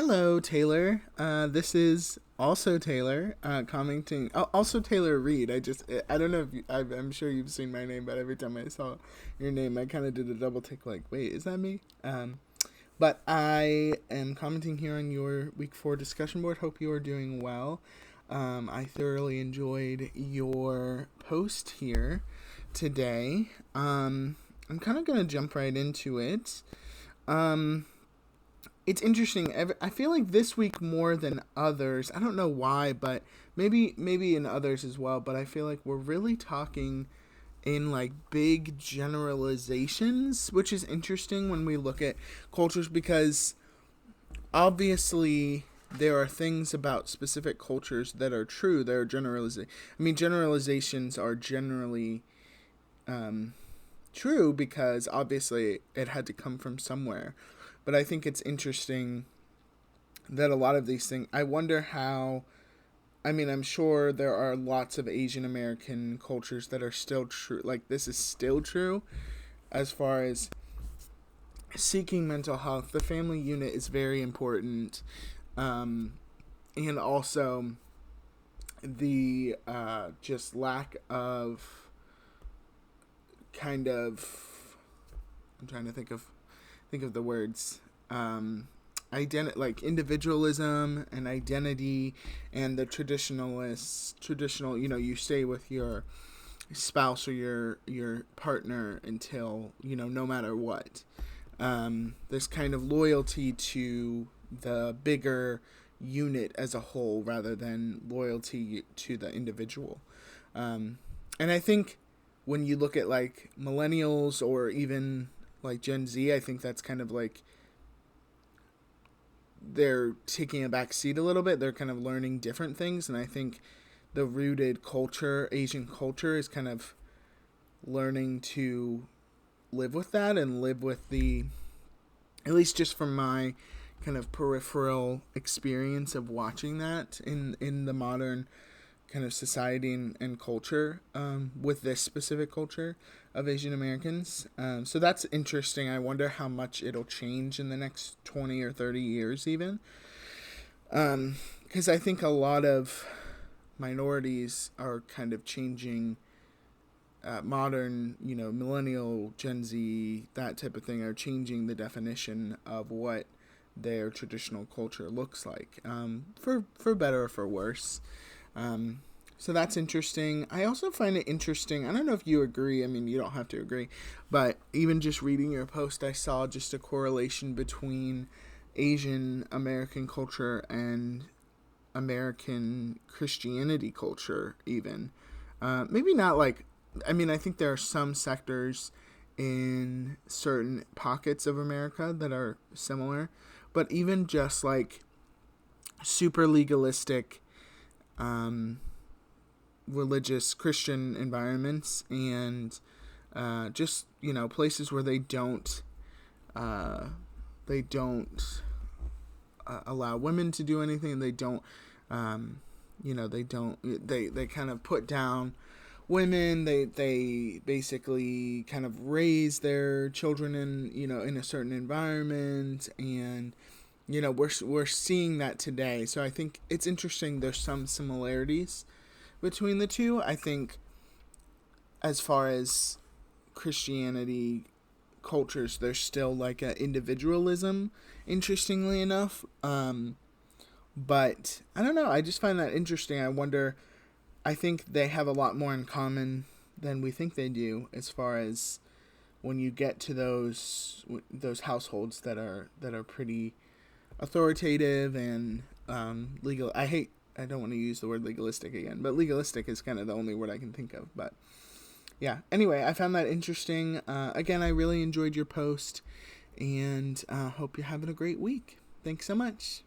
Hello, Taylor. This is also Taylor commenting. Oh, also Taylor Reed. I don't know if I'm sure you've seen my name, but every time I saw your name, I kind of did a double take, like, wait, is that me? But I am commenting here on your week 4 discussion board. Hope you are doing well. I thoroughly enjoyed your post here today. I'm kind of going to jump right into it. It's interesting. I feel like this week more than others. I don't know why, but maybe in others as well. But I feel like we're really talking in like big generalizations, which is interesting when we look at cultures because obviously there are things about specific cultures that are true. There are generalizations are generally true because obviously it had to come from somewhere. But I think it's interesting that a lot of these things, I wonder how, I'm sure there are lots of Asian American cultures that are still true. Like, this is still true as far as seeking mental health. The family unit is very important. And also the just lack of kind of, I'm trying to think of the words, like individualism and identity, and the traditional, you stay with your spouse or your partner until, no matter what. This kind of loyalty to the bigger unit as a whole rather than loyalty to the individual. And I think when you look at like millennials or even like Gen Z, I think that's kind of like they're taking a back seat a little bit. They're kind of learning different things, and I think the rooted culture, Asian culture, is kind of learning to live with that and live with the, at least just from my kind of peripheral experience of watching that in the modern kind of society and culture, with this specific culture of Asian Americans. So that's interesting. I wonder how much it'll change in the next 20 or 30 years even. Because I think a lot of minorities are kind of changing. Modern, millennial, Gen Z, that type of thing are changing the definition of what their traditional culture looks like, for better or for worse. So that's interesting. I also find it interesting. I don't know if you agree. You don't have to agree. But even just reading your post, I saw just a correlation between Asian American culture and American Christianity culture, even. Maybe not like, I think there are some sectors in certain pockets of America that are similar. But even just like super legalistic, religious Christian environments, and just places where they don't allow women to do anything. They don't they kind of put down women. They basically kind of raise their children in a certain environment, and we're seeing that today. So I think it's interesting. There's some similarities between the two. I think as far as Christianity cultures, there's still like a individualism, interestingly enough. But I don't know. I just find that interesting. I think they have a lot more in common than we think they do, as far as when you get to those households that are pretty authoritative and legal. I don't want to use the word legalistic again, but legalistic is kind of the only word I can think of. But yeah, anyway, I found that interesting. Again, I really enjoyed your post, and hope you're having a great week. Thanks so much.